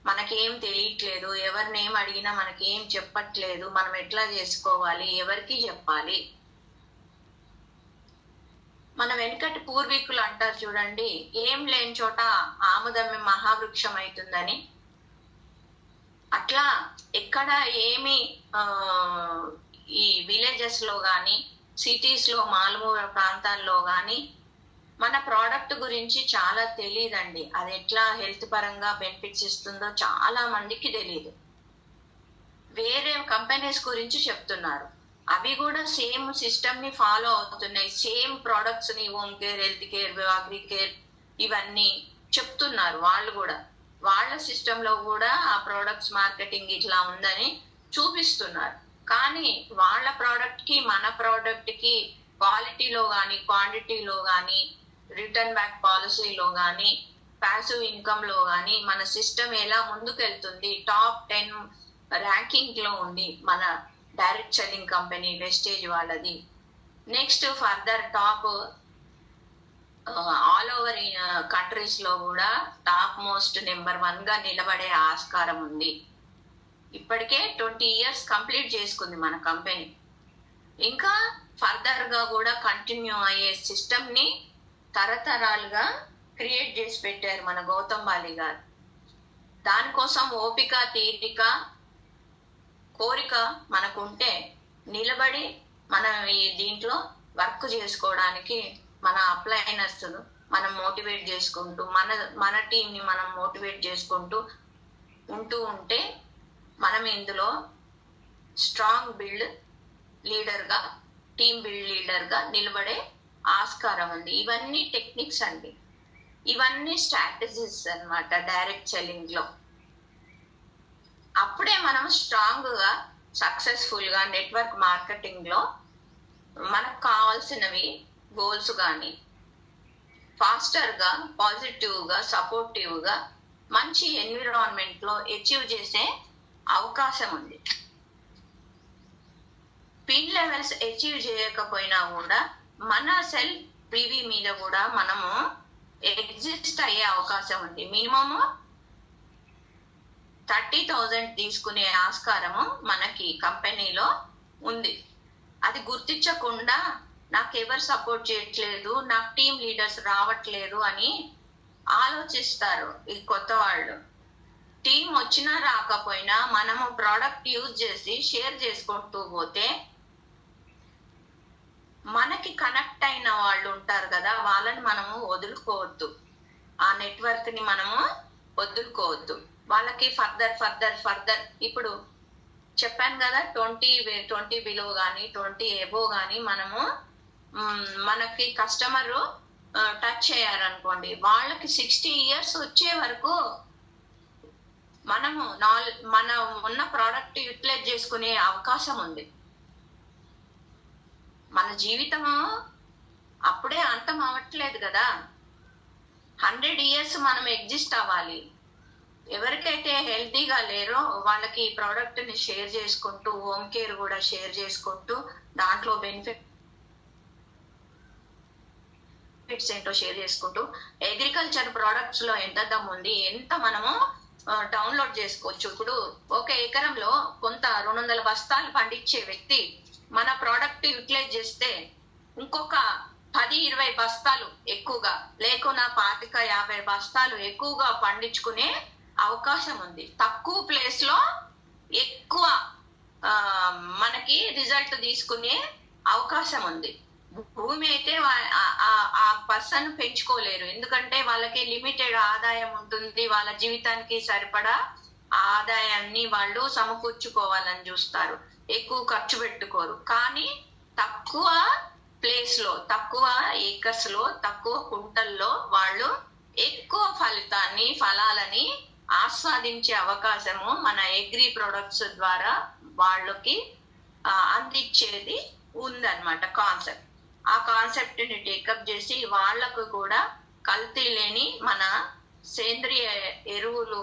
మనకేం తెలియట్లేదు, ఎవరిని ఏం అడిగినా మనకేం చెప్పట్లేదు, మనం ఎట్లా చేసుకోవాలి, ఎవరికి చెప్పాలి. మన వెనుకటి పూర్వీకులు అంటారు చూడండి, ఏం లేని చోట ఆముదమ్మి మహావృక్షం అవుతుందని. అట్లా ఎక్కడ ఏమి ఈ విలేజెస్ లో గాని, సిటీస్ లో, మారుమూల ప్రాంతాల్లో గాని మన ప్రోడక్ట్ గురించి చాలా తెలియదండి. అది ఎట్లా హెల్త్ పరంగా బెనిఫిట్స్ ఇస్తుందో చాలా మందికి తెలియదు. వేరే కంపెనీస్ గురించి చెప్తున్నారు, అవి కూడా సేమ్ సిస్టమ్ ని ఫాలో అవుతున్నాయి, సేమ్ ప్రొడక్ట్స్ ని home care, health care, agri care ఇవన్నీ చెప్తున్నారు. వాళ్ళు కూడా వాళ్ళ సిస్టమ్ లో కూడా ఆ ప్రొడక్ట్స్ మార్కెటింగ్ ఇట్లా ఉందని చూపిస్తున్నారు. కానీ వాళ్ళ ప్రోడక్ట్ కి మన ప్రోడక్ట్ కి క్వాలిటీలో గానీ, క్వాంటిటీలో గానీ, రిటర్న్ బ్యాక్ పాలసీలో గానీ, ప్యాసివ్ ఇన్కమ్ లో గానీ మన సిస్టమ్ ఎలా ముందుకెళ్తుంది, టాప్ 10 ర్యాంకింగ్ లో ఉంది మన డైరెక్ట్ సెల్లింగ్ కంపెనీ వెస్టేజ్ వాళ్ళది. Next further top all over countries లో కూడా టాప్ మోస్ట్ నెంబర్ 1 గా నిలబడే ఆస్కారం ఉంది. ఇప్పటికే 20 years కంప్లీట్ చేసుకుంది మన కంపెనీ. ఇంకా ఫర్దర్ గా కూడా కంటిన్యూ అయ్యే సిస్టమ్ ని తరతరాలుగా క్రియేట్ చేసి పెట్టారు మన గౌతమ్ బాలి గారు. దానికోసం ఓపిక, తీరిక, కోరిక మనకుంటే నిలబడి మనం ఈ దీంట్లో వర్క్ చేసుకోవడానికి మన అప్లైనర్స్ మనం మోటివేట్ చేసుకుంటూ, మన టీం ని మనం మోటివేట్ చేసుకుంటూ ఉంటే మనం ఇందులో స్ట్రాంగ్ బిల్డ్ లీడర్ గా, టీమ్ బిల్డ్ లీడర్ గా నిలబడే ఆస్కారం ఉంది. ఇవన్నీ టెక్నిక్స్ అండి, ఇవన్నీ స్ట్రాటజీస్ అన్నమాట డైరెక్ట్ సెల్లింగ్ లో. అప్పుడే మనం స్ట్రాంగ్ గా, సక్సెస్ఫుల్ గా నెట్వర్క్ మార్కెటింగ్ లో మనకు కావాల్సినవి గోల్స్ కానీ ఫాస్టర్ గా, పాజిటివ్ గా, సపోర్టివ్ గా, మంచి ఎన్విరాన్మెంట్ లో అచీవ్ చేసే అవకాశం ఉంది. పిన్ లెవెల్స్ అచీవ్ చేయకపోయినా కూడా మన సెల్ ప్రివీ మీద కూడా మనము ఎగ్జిస్ట్ అయ్యే అవకాశం ఉంది. మినిమము 30,000 తీసుకునే ఆస్కారము మనకి కంపెనీలో ఉంది. అది గుర్తించకుండా నాకెవరు సపోర్ట్ చేయట్లేదు, నాకు టీమ్ లీడర్స్ రావట్లేదు అని ఆలోచిస్తారు ఈ కొత్త వాళ్ళు. టీం వచ్చినా రాకపోయినా మనము ప్రోడక్ట్ యూజ్ చేసి షేర్ చేసుకుంటూ పోతే మనకి కనెక్ట్ అయిన వాళ్ళు ఉంటారు కదా, వాళ్ళని మనము వదులుకోవద్దు, ఆ నెట్వర్క్ ని మనము వదులుకోవద్దు. వాళ్ళకి ఫర్దర్ ఇప్పుడు చెప్పాను కదా, 20 బిలో కానీ 20 ఎబో కానీ మనము మనకి కస్టమర్ టచ్ చేయారనుకోండి, వాళ్ళకి 60 years వచ్చే వరకు మనము మన ఉన్న ప్రోడక్ట్ యూటిలైజ్ చేసుకునే అవకాశం ఉంది. మన జీవితము అప్పుడే అంతం అవ్వట్లేదు కదా, 100 years మనం ఎగ్జిస్ట్ అవ్వాలి. ఎవరికైతే హెల్తీగా లేరో వాళ్ళకి ఈ ప్రోడక్ట్ ని షేర్ చేసుకుంటూ, హోమ్ కేర్ కూడా షేర్ చేసుకుంటూ, దాంట్లో బెనిఫిట్స్ ఏంటో షేర్ చేసుకుంటూ, అగ్రికల్చర్ ప్రొడక్ట్స్ లో ఎంత దమ్ ఉంది, ఎంత మనము డౌన్లోడ్ చేసుకోవచ్చు. ఇప్పుడు ఒక ఎకరంలో కొంత 200 బస్తాలు పండించే వ్యక్తి మన ప్రోడక్ట్ యూటిలైజ్ చేస్తే ఇంకొక 10-20 బస్తాలు ఎక్కువగా, లేకున్నా 25-50 బస్తాలు ఎక్కువగా పండించుకునే అవకాశం ఉంది. తక్కువ ప్లేస్ లో ఎక్కువ మనకి రిజల్ట్ తీసుకునే అవకాశం ఉంది. భూమి అయితే ఆ పర్సన్ పెంచుకోలేరు, ఎందుకంటే వాళ్ళకి లిమిటెడ్ ఆదాయం ఉంటుంది. వాళ్ళ జీవితానికి సరిపడా ఆదాయాన్ని వాళ్ళు సమకూర్చుకోవాలని చూస్తారు, ఎక్కువ ఖర్చు పెట్టుకోరు. కానీ తక్కువ ప్లేస్ లో, తక్కువ ఏకర్స్ లో, తక్కువ కుంటల్లో వాళ్ళు ఎక్కువ ఫలాలని ఆస్వాదించే అవకాశము మన అగ్రి ప్రొడక్ట్స్ ద్వారా వాళ్ళకి అందించేది ఉందన్నమాట కాన్సెప్ట్. ఆ కాన్సెప్ట్ ని టేకప్ చేసి వాళ్లకు కూడా కల్తీ లేని మన సేంద్రియ ఎరువులు,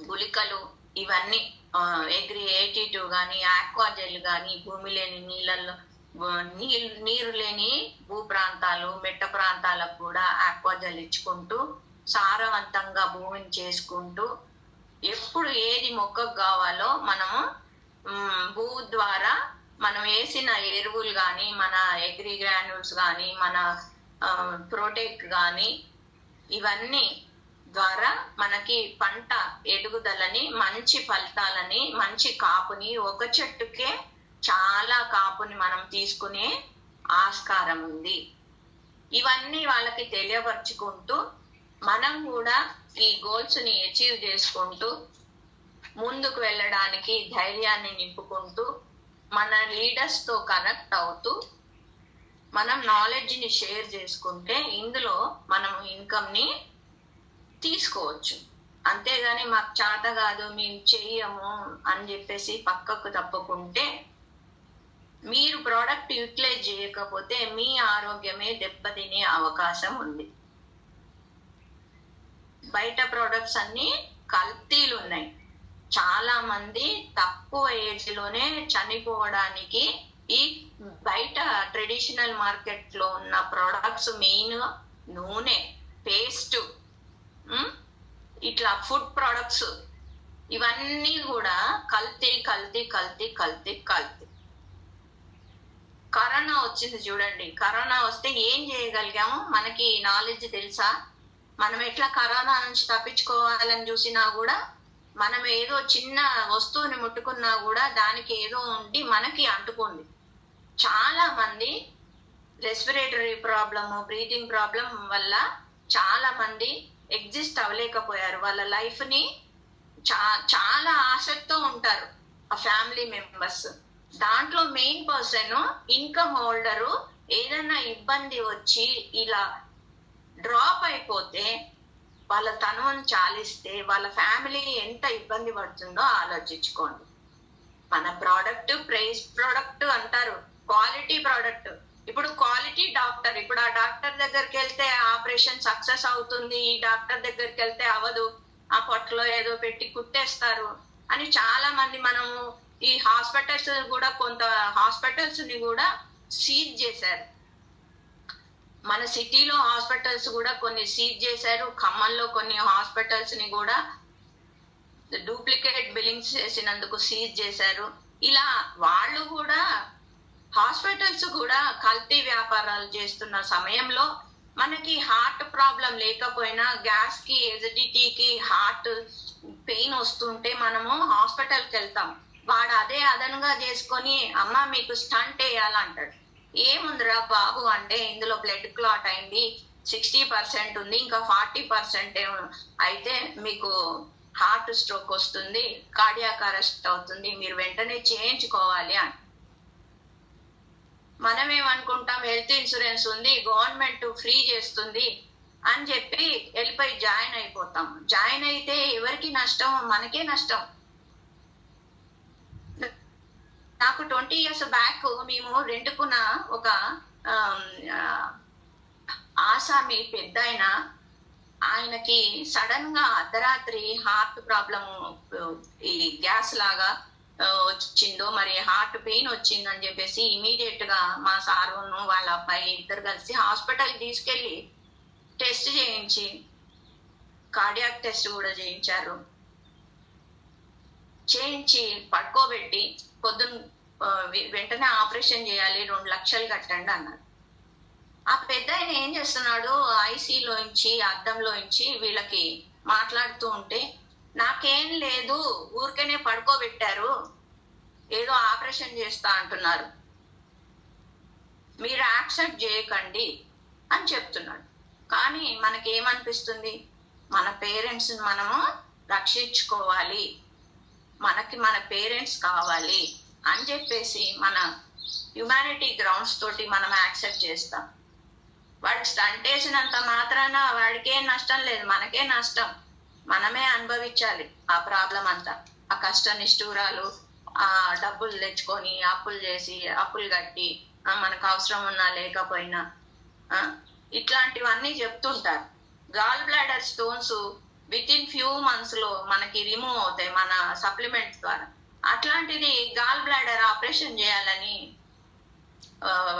గుళికలు, ఇవన్నీ అగ్రి 82 కానీ, ఆక్వాజెల్ కానీ, భూమి లేని నీళ్ళల్లో నీరు లేని భూ ప్రాంతాలు, మెట్ట ప్రాంతాలకు కూడా ఆక్వాజెల్ ఇచ్చుకుంటూ సారవంతంగా భూమిని చేసుకుంటూ ఎప్పుడు ఏది మొక్కకు కావాలో మనము భూ ద్వారా మనం వేసిన ఎరువులు కానీ, మన అగ్రి గ్రాన్యూల్స్ కానీ, మన ప్రోటెక్ కానీ, ఇవన్నీ ద్వారా మనకి పంట ఎదుగుదలని, మంచి ఫలితాలని, మంచి కాపుని, ఒక చెట్టుకే చాలా కాపుని మనం తీసుకునే ఆస్కారం ఉంది. ఇవన్నీ వాళ్ళకి తెలియపరుచుకుంటూ మనం కూడా ఈ గోల్స్ ని అచీవ్ చేసుకుంటూ ముందుకు వెళ్ళడానికి ధైర్యాన్ని నింపుకుంటూ మన లీడర్స్ తో కనెక్ట్ అవుతూ మనం నాలెడ్జ్ ని షేర్ చేసుకుంటే ఇందులో మనం ఇన్కమ్ ని తీసుకోవచ్చు. అంతేగాని మాకు చేత కాదు, మేము చెయ్యము అని చెప్పేసి పక్కకు తప్పుకుంటే, మీరు ప్రోడక్ట్ యూటిలైజ్ చేయకపోతే మీ ఆరోగ్యమే దెబ్బతినే అవకాశం ఉంది. బయట ప్రోడక్ట్స్ అన్ని కల్తీలు ఉన్నాయి. చాలా మంది తక్కువ ఏజ్ లోనే చనిపోవడానికి ఈ బయట ట్రెడిషనల్ మార్కెట్ లో ఉన్న ప్రోడక్ట్స్, మెయిన్ నూనె, పేస్ట్, ఇట్లా ఫుడ్ ప్రొడక్ట్స్, ఇవన్నీ కూడా కల్తీ కల్తీ కల్తీ కల్తీ కల్తీ. కరోనా వచ్చింది చూడండి. కరోనా వస్తే ఏం చేయగలిగాము? మనకి నాలెడ్జ్ తెలుసా? మనం ఎట్లా కరోనా నుంచి తప్పించుకోవాలని చూసినా కూడా, మనం ఏదో చిన్న వస్తువుని ముట్టుకున్నా కూడా దానికి ఏదో ఉండి మనకి అంటుకుంది. చాలా మంది రెస్పిరేటరీ ప్రాబ్లము, బ్రీతింగ్ ప్రాబ్లం వల్ల చాలా మంది ఎగ్జిస్ట్ అవ్వలేకపోయారు. వాళ్ళ లైఫ్ ని చాలా ఆసక్తితో ఉంటారు ఆ ఫ్యామిలీ మెంబర్స్. దాంట్లో మెయిన్ పర్సన్ ఇన్కమ్ హోల్డరు ఏదైనా ఇబ్బంది వచ్చి ఇలా డ్రాప్ అయిపోతే, వాళ్ళ తనువును చాలిస్తే వాళ్ళ ఫ్యామిలీ ఎంత ఇబ్బంది పడుతుందో ఆలోచించుకోండి. మన ప్రోడక్ట్ ప్రైస్ ప్రోడక్ట్ అంటారు, క్వాలిటీ ప్రోడక్ట్. ఇప్పుడు క్వాలిటీ డాక్టర్, ఇప్పుడు ఆ డాక్టర్ దగ్గరికి వెళ్తే ఆపరేషన్ సక్సెస్ అవుతుంది, ఈ డాక్టర్ దగ్గరికి వెళ్తే అవ్వదు, ఆ పొట్టలో ఏదో పెట్టి కుట్టేస్తారు అని చాలా మంది, మనము ఈ హాస్పిటల్స్ కూడా, కొంత హాస్పిటల్స్ ని కూడా సీజ్ చేశారు. మన సిటీలో హాస్పిటల్స్ కూడా కొన్ని సీజ్ చేశారు. ఖమ్మంలో కొన్ని హాస్పిటల్స్ ని కూడా డూప్లికేట్ బిల్లింగ్స్ చేసినందుకు సీజ్ చేశారు. ఇలా వాళ్ళు కూడా, హాస్పిటల్స్ కూడా కల్తీ వ్యాపారాలు చేస్తున్న సమయంలో మనకి హార్ట్ ప్రాబ్లం లేకపోయినా, గ్యాస్ కి, ఎసిడిటీకి, హార్ట్ పెయిన్ వస్తుంటే మనము హాస్పిటల్కి వెళ్తాం. వాడు అదే అదనుగా చేసుకొని, అమ్మ మీకు స్టంట్ వేయాలంటాడు. ఏముందిరా బాబు అంటే, ఇందులో బ్లడ్ క్లాట్ అయింది, 60% ఉంది, ఇంకా 40% అయితే మీకు హార్ట్ స్ట్రోక్ వస్తుంది, కార్డియాక్ అరెస్ట్ అవుతుంది, మీరు వెంటనే చేయించుకోవాలి అని. మనమేమనుకుంటాం, హెల్త్ ఇన్సూరెన్స్ ఉంది, గవర్నమెంట్ ఫ్రీ చేస్తుంది అని చెప్పి వెళ్ళిపోయి జాయిన్ అయిపోతాం. జాయిన్ అయితే ఎవరికి నష్టం? మనకే నష్టం. నాకు 20 years బ్యాక్ మేము రెండుకున్న ఒక ఆసామి పెద్ద ఆయనకి సడన్ గా అర్ధరాత్రి హార్ట్ ప్రాబ్లము, ఈ గ్యాస్ లాగా వచ్చిందో మరి, హార్ట్ పెయిన్ వచ్చిందని చెప్పేసి ఇమీడియట్ గా మా సారును వాళ్ళ అబ్బాయి ఇద్దరు కలిసి హాస్పిటల్ తీసుకెళ్లి టెస్ట్ చేయించి, కార్డియాక్ టెస్ట్ కూడా చేయించారు. చేయించి పడుకోబెట్టి పొద్దున్న వెంటనే ఆపరేషన్ చేయాలి, 2 లక్షలు కట్టండి అన్నారు. ఆ పెద్ద ఆయన ఏం చేస్తున్నాడు, ఐసీలోంచి, అద్దంలోంచి వీళ్ళకి మాట్లాడుతూ ఉంటే, నాకేం లేదు, ఊరికేనే పడుకోబెట్టారు, ఏదో ఆపరేషన్ చేస్తా అంటున్నారు. మీరు యాక్సెప్ట్ చేయకండి అని చెప్తున్నాడు. కానీ మనకేమనిపిస్తుంది, మన పేరెంట్స్ మనము రక్షించుకోవాలి, మనకి మన పేరెంట్స్ కావాలి అని చెప్పేసి మన హ్యుమానిటీ గ్రౌండ్స్ తోటి మనం యాక్సెప్ట్ చేస్తాం. వాడికి స్టంట్ వేసినంత మాత్రాన వాడికే నష్టం లేదు, మనకే నష్టం. మనమే అనుభవించాలి ఆ ప్రాబ్లం అంతా, ఆ కష్ట నిష్ఠూరాలు, ఆ డబ్బులు తెచ్చుకొని అప్పులు చేసి అప్పులు కట్టి మనకు అవసరం ఉన్నా లేకపోయినా ఇట్లాంటివన్నీ చెప్తుంటారు. Gall bladder stones within few months లో మనకి రిమూవ్ అవుతాయి మన సప్లిమెంట్స్ ద్వారా. అట్లాంటిది గాల్ బ్లాడర్ ఆపరేషన్ చేయాలని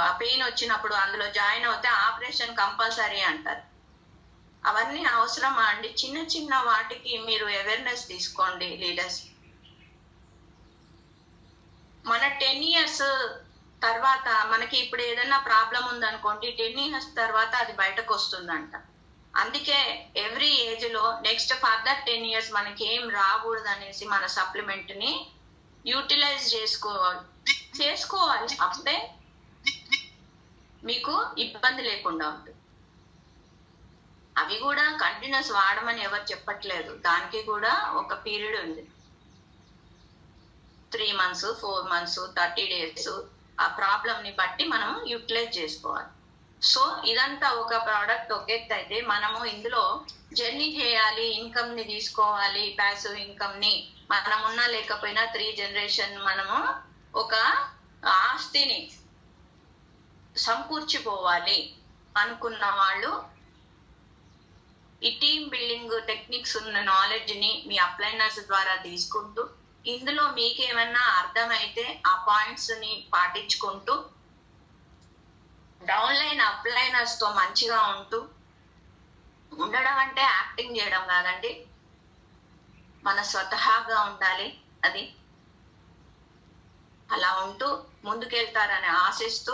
ఆ పెయిన్ వచ్చినప్పుడు అందులో జాయిన్ అవుతే ఆపరేషన్ కంపల్సరీ అంటారు. అవన్నీ అవసరమా అండి? చిన్న చిన్న వాటికి మీరు అవేర్నెస్ తీసుకోండి లీడర్స్. మన 10 years తర్వాత మనకి ఇప్పుడు ఏదైనా ప్రాబ్లం ఉందనుకోండి, 10 years తర్వాత అది బయటకు వస్తుందంట. అందుకే ఎవ్రీ ఏజ్ లో నెక్స్ట్ ఫర్దర్ 10 years మనకి ఏం రాకూడదు అనేసి మన సప్లిమెంట్ ని యూటిలైజ్ చేసుకోవాలి. అప్పుడే మీకు ఇబ్బంది లేకుండా ఉంటుంది. అవి కూడా కంటిన్యూస్ వాడమని ఎవరు చెప్పట్లేదు, దానికి కూడా ఒక పీరియడ్ ఉంది. 3 months, 4 months, 30 days ఆ ప్రాబ్లం ని బట్టి మనం యూటిలైజ్ చేసుకోవాలి. సో ఇదంతా ఒక ప్రోడక్ట్ ఒక ఎత్తు అయితే, మనము ఇందులో జర్నీ చేయాలి, ఇన్కమ్ ని తీసుకోవాలి, ప్యాసివ్ ఇన్కమ్ ని మనం ఉన్నా లేకపోయినా 3 generation మనము ఒక ఆస్తిని సమకూర్చిపోవాలి అనుకున్న వాళ్ళు ఈ టీమ్ బిల్డింగ్ టెక్నిక్స్ ఉన్న నాలెడ్జ్ ని మీ అప్లైనర్స్ ద్వారా తీసుకుంటూ, ఇందులో మీకేమన్నా అర్థమైతే ఆ పాయింట్స్ ని పాటించుకుంటూ, డౌన్లైన్ అప్లైనర్స్ తో మంచిగా ఉంటూ, ఉండడం అంటే యాక్టింగ్ చేయడం కాదండి, మన స్వతహాగా ఉండాలి. అది అలా ఉంటూ ముందుకెళ్తారని ఆశిస్తూ,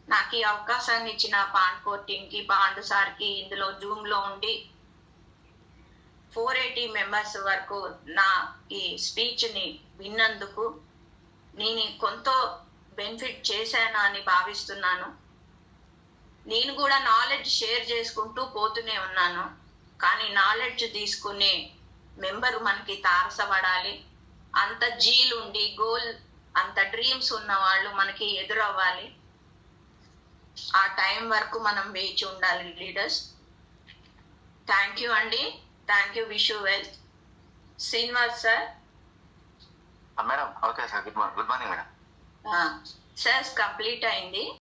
నాకు ఈ అవకాశాన్ని ఇచ్చిన పాండ్కో టీమ్ కి, పాండు సార్ కి, ఇందులో జూమ్ లో ఉండి 480 members వరకు నా ఈ స్పీచ్ ని విన్నందుకు నేను కొంత బెనిఫిట్ చేశాను అని భావిస్తున్నాను. నేను కూడా నాలెడ్జ్ షేర్ చేసుకుంటూ పోతూనే ఉన్నాను, కానీ నాలెడ్జ్ తీసుకునే మెంబర్ మనకి తారసపడాలి. అంత జీలుండి గోల్, అంత డ్రీమ్స్ ఉన్న వాళ్ళు మనకి ఎదురవ్వాలి. ఆ టైం వరకు మనం వేచి ఉండాలి లీడర్స్. థ్యాంక్ యూ అండి, thank you. Wish you well. Srinivas sir. Madam okay sir, good morning madam. Session complete అయింది.